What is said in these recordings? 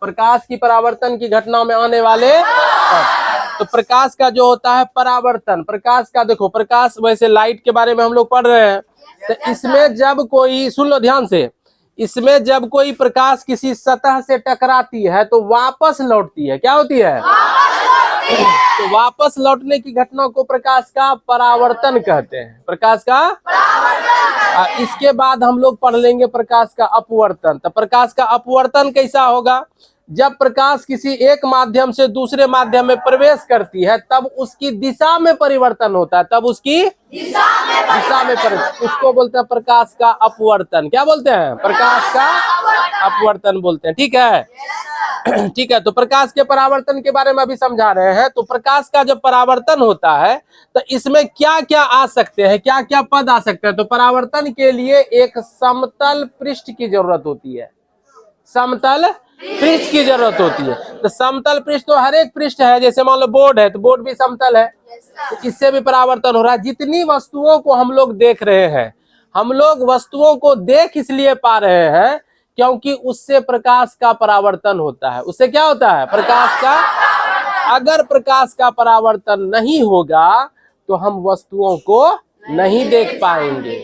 प्रकाश की परावर्तन की घटना में आने वाले पद। तो प्रकाश का जो होता है परावर्तन, प्रकाश का देखो, प्रकाश वैसे लाइट के बारे में हम लोग पढ़ रहे हैं, तो इसमें जब कोई, सुन लो ध्यान से, इसमें जब कोई प्रकाश किसी सतह से टकराती है तो वापस लौटती है, क्या होती है? तो वापस लौटने की घटना को प्रकाश का परावर्तन कहते हैं, प्रकाश का परावर्तन। इसके बाद हम लोग पढ़ लेंगे प्रकाश का अपवर्तन। तो प्रकाश का अपवर्तन कैसा होगा? जब प्रकाश किसी एक माध्यम से दूसरे माध्यम में प्रवेश करती है तब उसकी दिशा में परिवर्तन होता है, तब उसकी दिशा में परिवर्तन, उसको बोलते हैं प्रकाश का अपवर्तन। क्या बोलते हैं? प्रकाश का अपवर्तन बोलते हैं। ठीक है, ठीक है। तो प्रकाश के परावर्तन के बारे में अभी समझा रहे हैं। तो प्रकाश का जब परावर्तन होता है तो इसमें क्या क्या आ सकते हैं, क्या क्या पद आ सकते हैं? तो परावर्तन के लिए एक समतल पृष्ठ की जरूरत होती है, समतल पृष्ठ की जरूरत होती है। तो समतल पृष्ठ तो हर एक पृष्ठ है, जैसे मान लो बोर्ड है तो बोर्ड भी समतल है, तो इससे भी परावर्तन हो रहा है। जितनी वस्तुओं को हम लोग देख रहे हैं, हम लोग वस्तुओं को देख इसलिए पा रहे हैं क्योंकि उससे प्रकाश का परावर्तन होता है। उससे क्या होता है? प्रकाश का। अगर प्रकाश का परावर्तन नहीं होगा तो हम वस्तुओं को नहीं देख पाएंगे।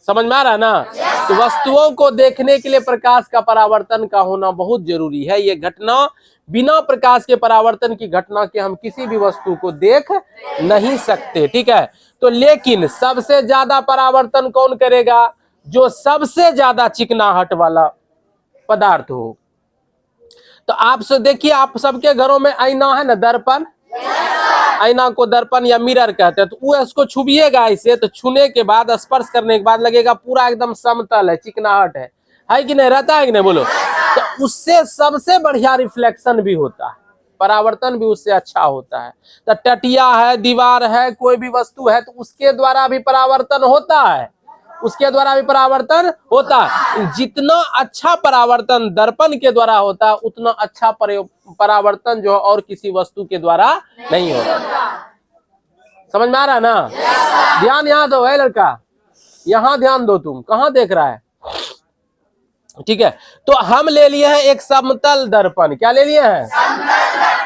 समझ में आ रहा है ना? तो वस्तुओं को देखने के लिए प्रकाश का परावर्तन का होना बहुत जरूरी है। ये घटना, बिना प्रकाश के परावर्तन की घटना के हम किसी भी वस्तु को देख नहीं सकते। ठीक है, तो लेकिन सबसे ज्यादा परावर्तन कौन करेगा? जो सबसे ज्यादा चिकनाहट वाला पदार्थ हो। तो आप से देखिए, आप सबके घरों में आईना है ना, दर्पण, आईना को दर्पण या मिरर कहते हैं। तो वो इसको छुबिएगा इसे, तो छूने के बाद, स्पर्श करने के बाद लगेगा पूरा एकदम समतल है, चिकनाहट है कि नहीं? रहता है कि नहीं? बोलो। तो उससे सबसे बढ़िया रिफ्लेक्शन भी होता है, परावर्तन भी उससे अच्छा होता है। तो टटिया है, दीवार है, कोई भी वस्तु है, तो उसके द्वारा भी परावर्तन होता है, उसके द्वारा भी परावर्तन होता है। जितना अच्छा परावर्तन दर्पण के द्वारा होता है उतना अच्छा परावर्तन जो और किसी वस्तु के द्वारा नहीं होता। समझ में आ रहा है ना? ध्यान यहाँ दो है लड़का, यहाँ ध्यान दो। तुम कहाँ देख रहा है? ठीक है, तो हम ले लिए हैं एक समतल दर्पण। क्या ले लिए हैं?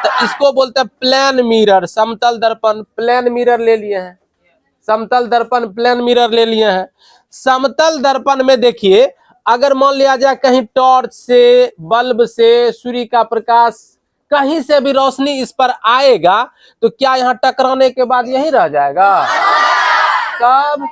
तो इसको बोलते हैं प्लेन मिरर, समतल दर्पण, प्लेन मिरर ले लिए हैं, समतल दर्पण, प्लेन मिरर ले लिए हैं। समतल दर्पण में देखिए, अगर मान लिया जाए कहीं टॉर्च से, बल्ब से, सूर्य का प्रकाश, कहीं से भी रोशनी इस पर आएगा तो क्या यहाँ टकराने के बाद यहीं रह जाएगा? कब?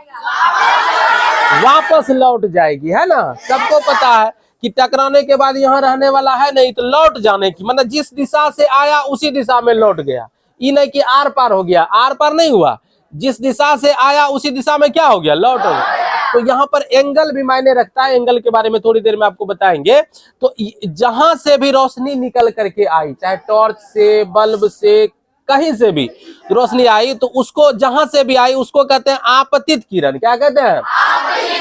वापस लौट जाएगी, है ना? सबको पता है कि टकराने के बाद यहाँ रहने वाला है नहीं, तो लौट जाने की मतलब जिस दिशा से आया उसी दिशा में लौट गया। ये नहीं कि आर पार हो गया, आर पार नहीं हुआ, जिस दिशा से आया उसी दिशा में क्या हो गया? लौट हो गया। तो यहाँ पर एंगल भी मायने रखता है, एंगल के बारे में थोड़ी देर में आपको बताएंगे। तो जहां से भी रोशनी निकल करके आई, चाहे टॉर्च से, बल्ब से, कहीं से भी रोशनी आई, तो उसको, जहां से भी आई उसको कहते हैं आपतित किरण। क्या कहते हैं?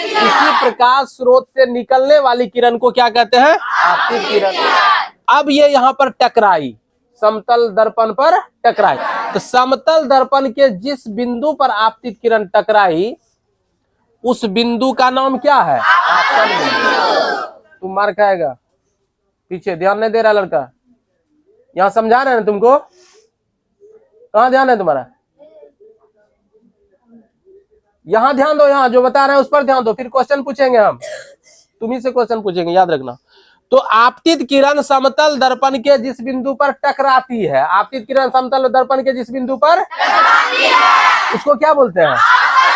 किसी प्रकाश स्रोत से निकलने वाली किरण को क्या कहते हैं? आपतित किरण। अब ये यहाँ पर टकराई, समतल दर्पण पर टकराई, तो समतल दर्पण के जिस बिंदु पर आपतित किरण टकराई उस बिंदु का नाम क्या है? आपतन बिंदु। तुम मार खाएगा, पीछे ध्यान नहीं दे रहा लड़का, यहाँ समझा रहे हैं ना तुमको? कहाँ ध्यान है तुम्हारा? यहाँ ध्यान दो, यहाँ जो बता रहे हैं उस पर ध्यान दो, फिर क्वेश्चन पूछेंगे हम, तुम्ही से क्वेश्चन पूछेंगे, याद रखना। तो आपतित किरण समतल दर्पण के जिस बिंदु पर टकराती है, आपतित किरण समतल दर्पण के जिस बिंदु पर टकराती है उसको क्या बोलते हैं?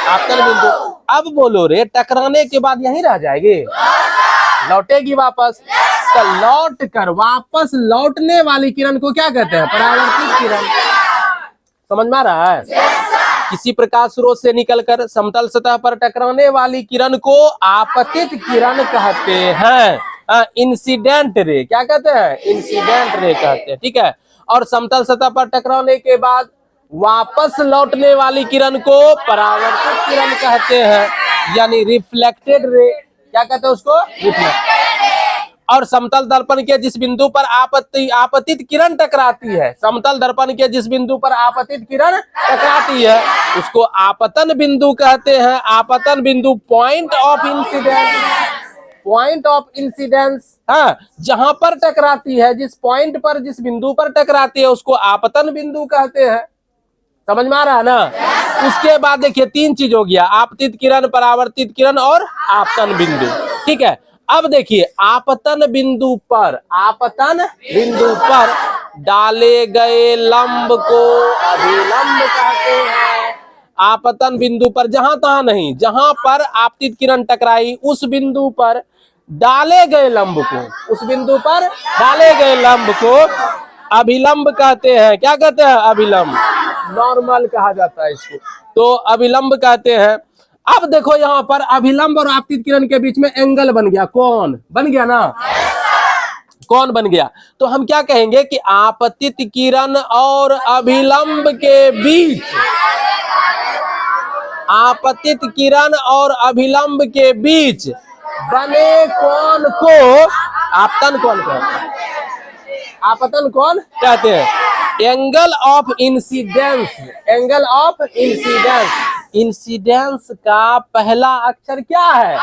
आपतन बिंदु। अब बोलो रे, टकराने के बाद यहीं रह जाएगी? लौटेगी वापस। तो लौट कर वापस लौटने वाली किरण को क्या कहते हैं? परावर्तित किरण। समझ में आ रहा है? किसी प्रकाश स्रोत से निकलकर समतल सतह पर टकराने वाली किरण को आपतित किरण कहते हैं। इंसिडेंट रे, क्या कहते हैं? इंसिडेंट रे कहते हैं। ठीक है, और समतल सतह पर टकराने के बाद वापस लौटने वाली किरण को परावर्तित किरण कहते हैं, यानी रिफ्लेक्टेड रे। क्या कहते हैं उसको? रिफ्लेक्टेड। और समतल दर्पण के जिस बिंदु पर आपतित किरण टकराती है, समतल दर्पण के जिस बिंदु पर आपतित किरण टकराती है उसको आपतन बिंदु कहते हैं। आपतन बिंदु, point of incident, point of incidence, हाँ, जहां पर टकराती है, जिस पॉइंट पर, जिस बिंदु पर टकराती है उसको आपतन बिंदु कहते हैं। समझ में आ रहा है ना? उसके बाद देखिए 3 चीज हो गया, आपतित किरण, परावर्तित किरण और आपतन बिंदु। ठीक है, अब देखिए आपतन बिंदु पर, आपतन बिंदु पर डाले गए लंब को अभिलंब कहते हैं। आपतन बिंदु पर, जहां तहां नहीं, जहां पर आपतित किरण टकराई उस बिंदु पर डाले गए लंब को, उस बिंदु पर डाले गए लंब को अभिलंब कहते हैं। क्या कहते हैं? अभिलंब, नॉर्मल कहा जाता है इसको, तो अभिलंब कहते हैं। अब देखो यहाँ पर अभिलंब और आपतित किरण के बीच में एंगल बन गया, कौन बन गया ना? कौन बन गया? तो हम क्या कहेंगे कि आपतित किरण और अभिलंब के बीच, आपतित किरण और अभिलंब के बीच बने कोण को आपतन कोण कहते हैं। आपतन कोण कहते हैं। Angle of incidence, angle of incidence, incidence का पहला अक्षर क्या है?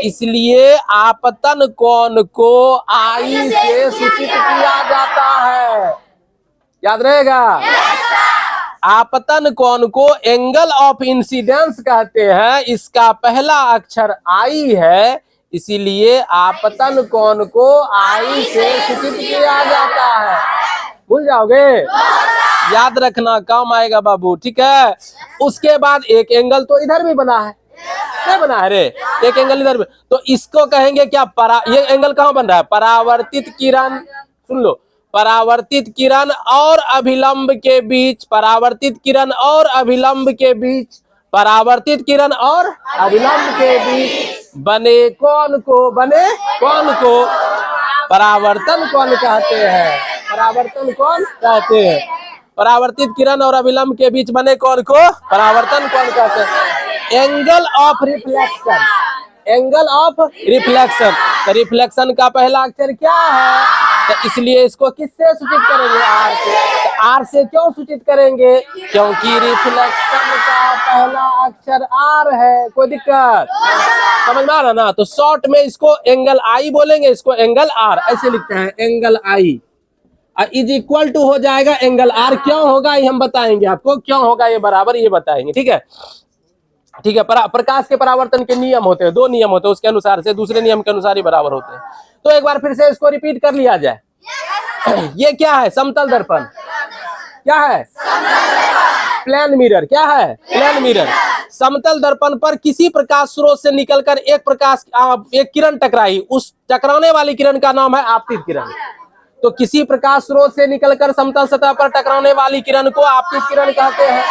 इसलिए आपतन कोण को आई से सूचित किया जाता है। याद रहेगा? आपतन कोण को एंगल ऑफ इंसिडेंस कहते हैं, इसका पहला अक्षर आई है, इसीलिए आपतन कोण को आई से सूचित किया जाता है। भूल जाओगे? याद रखना, काम आएगा बाबू, ठीक है। उसके बाद एक एंगल तो इधर भी बना है, नहीं बना है रे? एक एंगल इधर भी, तो इसको कहेंगे क्या? ये एंगल कहाँ बन रहा है? परावर्तित किरण, सुन लो, परावर्तित किरण और अभिलंब के बीच, परावर्तित किरण और अभिलंब के बीच, परावर्तित किरण और अभिलंब के बीच बने कोण को, बने कोण को परावर्तन कोण कहते हैं। परावर्तन कोण कहते हैं। परावर्तित किरण और अभिलंब के बीच बने कोण को परावर्तन कोण कहते हैं। Angle of reflection, angle of reflection, तो रिफ्लेक्शन का पहला अक्षर क्या है? तो इसलिए इसको किससे सूचित करेंगे? आर से। तो आर से क्यों सूचित करेंगे? क्योंकि रिफ्लेक्शन का पहला अक्षर आर है। कोई दिक्कत? समझ में आ रहा ना? तो शॉर्ट में इसको एंगल आई बोलेंगे, इसको एंगल आर ऐसे लिखते हैं, angle I is equal to हो जाएगा एंगल आर। क्यों होगा ये हम बताएंगे आपको, क्यों होगा ये बराबर, ये बताएंगे, ठीक है। ठीक है, प्रकाश के परावर्तन के नियम होते हैं, 2 नियम होते हैं, उसके अनुसार से दूसरे नियम के अनुसार ही बराबर होते हैं। तो एक बार फिर से इसको रिपीट कर लिया जाए। ये क्या है? समतल दर्पण। क्या है? Plane mirror. क्या है? Plane mirror. समतल दर्पण पर किसी प्रकाश स्रोत से निकलकर एक किरण टकराई, उस टकराने वाली किरण का नाम है आपतित किरण। तो किसी प्रकाश स्रोत से निकलकर समतल सतह पर टकराने वाली किरण को आपतित किरण कहते हैं।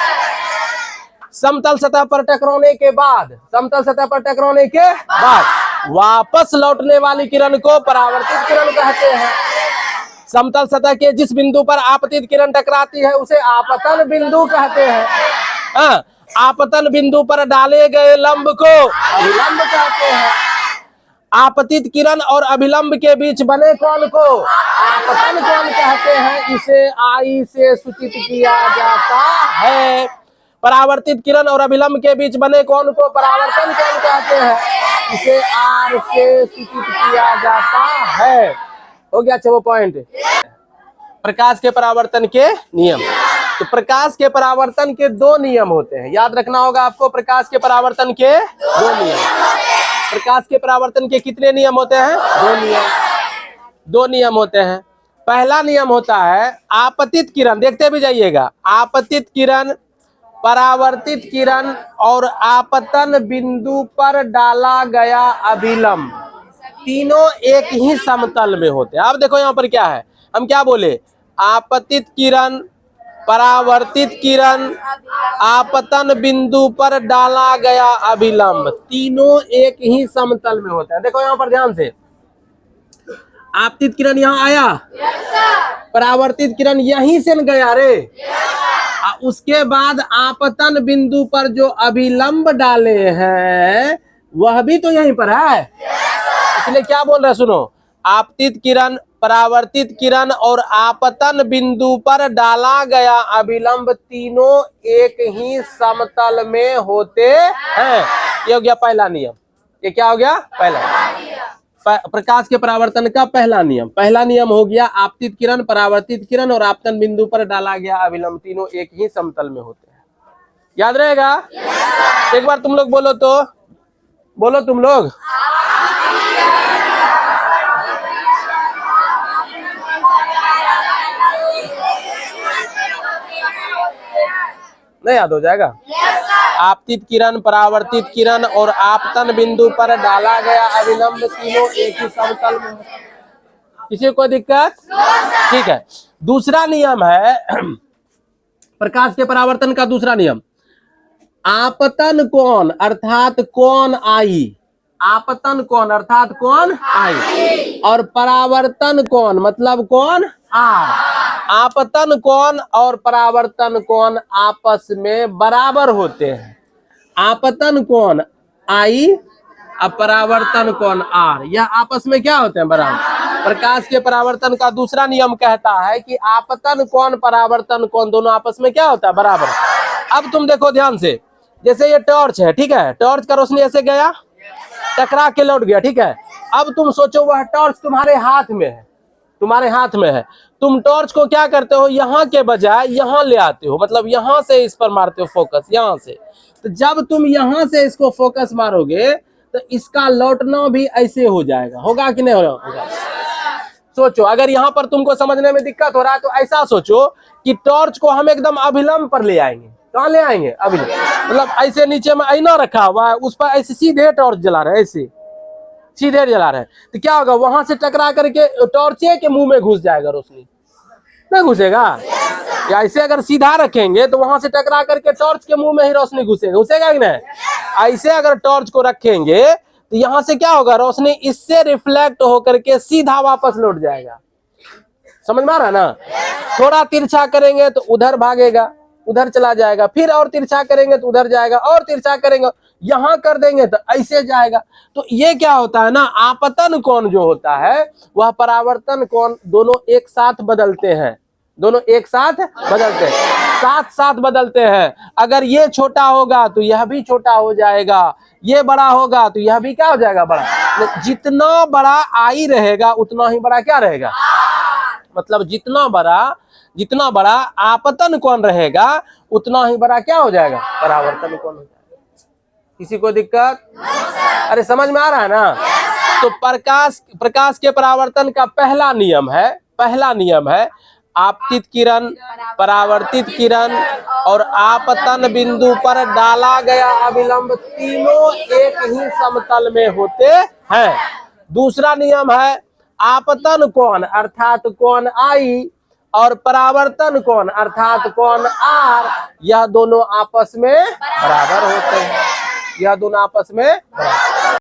समतल सतह पर टकराने के बाद, समतल सतह पर टकराने के बाद वापस लौटने वाली किरण को परावर्तित किरण कहते हैं। समतल सतह के जिस बिंदु पर आपतित किरण टकराती है उसे आपतन बिंदु कहते हैं। आपतन बिंदु पर डाले गए लंब को अभिलंब कहते हैं। आपतित किरण और अभिलंब के बीच बने कोण को आपतन कोण कहते हैं। इसे आई से सूचित किया जाता है। परावर्तित किरण और अभिलंब के बीच बने कोण को परावर्तन कोण कहते हैं। इसे आर से सूचित किया जाता है। हो गया 6 पॉइंट। प्रकाश के परावर्तन के नियम। तो प्रकाश के परावर्तन के 2 नियम होते हैं, याद रखना होगा आपको। प्रकाश के परावर्तन के 2 नियम। प्रकाश के परावर्तन के कितने नियम होते हैं? 2 नियम। 2 नियम होते हैं। पहला नियम होता है आपतित किरण, देखते भी जाइएगा। आपतित किरण, परावर्तित किरण और आपतन बिंदु पर डाला गया अभिलंब, तीनों एक ही समतल में होते हैं। अब देखो यहाँ पर क्या है, हम क्या बोले? आपतित किरण, परावर्तित किरण, आपतन बिंदु पर डाला गया अभिलंब, तीनों एक ही समतल में होते हैं। देखो यहाँ पर ध्यान से, आपतित किरण यहाँ आया, परावर्तित किरण यहीं से गया रे, उसके बाद आपतन बिंदु पर जो अभिलंब डाले हैं वह भी तो यहीं पर है। इसलिए क्या बोल रहे हैं, सुनो, आपतित किरण, परावर्तित किरण और आपतन बिंदु पर डाला गया अभिलंब तीनों एक ही समतल में होते हैं। ये हो गया पहला नियम। ये क्या हो गया? पहला। प्रकाश के परावर्तन का पहला नियम हो गया, आपतित किरण, परावर्तित किरण और आपतन बिंदु पर डाला गया अभिलंब तीनों एक ही समतल में होते हैं। याद रहेगा? एक बार तुम लोग बोलो तो, बोलो तुम लोग। नहीं याद हो जाएगा? आपतित किरण, परावर्तित किरण और आपतन बिंदु पर डाला गया अभिलंब तीनों एक ही समतल में। किसी को दिक्कत? ठीक है। दूसरा नियम है प्रकाश के परावर्तन का दूसरा नियम, आपतन कोण अर्थात कोण आई, आपतन कोण अर्थात कोण आई और परावर्तन कोण मतलब कोण आर। आपतन कोण और परावर्तन कोण आपस में बराबर होते हैं। आपतन कोण आई और परावर्तन कोण आर, यह आपस में क्या होते हैं? बराबर। प्रकाश के परावर्तन का दूसरा नियम कहता है कि आपतन कोण परावर्तन कोण दोनों आपस में क्या होता है? बराबर। अब तुम देखो ध्यान से, जैसे ये टॉर्च है, ठीक है, टॉर्च का रोशनी ऐसे गया, टकरा के लौट गया, ठीक है। अब तुम सोचो वह टॉर्च तुम्हारे हाथ में है, तुम्हारे हाथ में है, तुम टॉर्च को क्या करते हो? यहाँ के बजाय यहाँ ले आते हो, मतलब यहाँ से इस पर मारते हो फोकस, यहाँ से। तो जब तुम यहाँ से इसको फोकस मारोगे तो इसका लौटना भी ऐसे हो जाएगा, होगा कि नहीं होगा? सोचो, अगर यहाँ पर तुमको समझने में दिक्कत हो रहा है तो ऐसा सोचो कि टॉर्च को हम एकदम अभिलंब पर ले आएंगे। कहाँ ले आएंगे? अभिलंब, मतलब ऐसे नीचे में आईना रखा हुआ है, उस पर ऐसे सीधे टॉर्च जला रहे हैं, ऐसे सीधे जला रहे हैं, तो क्या होगा? वहां से टकरा करके टॉर्चे के मुंह में घुस जाएगा रोशनी, नहीं घुसेगा? या ऐसे अगर सीधा रखेंगे तो वहां से टकरा करके टॉर्च के मुंह में ही रोशनी घुसेगा, घुसेगा कि नहीं? ऐसे अगर टॉर्च को रखेंगे तो यहाँ से क्या होगा? रोशनी इससे रिफ्लेक्ट होकर के सीधा वापस लौट जाएगा। समझ में आ रहा है ना? थोड़ा तिरछा करेंगे तो उधर भागेगा, उधर चला जाएगा, फिर और तिरछा करेंगे तो उधर जाएगा, और तिरछा करेंगे, यहाँ कर देंगे तो ऐसे जाएगा। तो ये क्या होता है ना, आपतन कोण जो होता है वह परावर्तन कोण दोनों एक साथ बदलते हैं, दोनों एक साथ बदलते हैं, साथ साथ बदलते हैं। अगर ये छोटा होगा तो यह भी छोटा हो जाएगा, ये बड़ा होगा तो यह भी क्या हो जाएगा? बड़ा। जितना बड़ा आई रहेगा उतना ही बड़ा क्या रहेगा? मतलब जितना बड़ा आपतन कोण रहेगा उतना ही बड़ा क्या हो जाएगा? परावर्तन कोण हो जाएगा। किसी को दिक्कत? अरे समझ में आ रहा है ना? तो प्रकाश के परावर्तन का पहला नियम है आपतित किरण, परावर्तित किरण और आपतन बिंदु पर डाला गया अभिलंब तीनों एक ही समतल में होते हैं। दूसरा नियम है आपतन कोण अर्थात कोण आई और परावर्तन कोण अर्थात कोण आर, यह दोनों आपस में बराबर होते हैं, यह दोनों आपस में बराबर।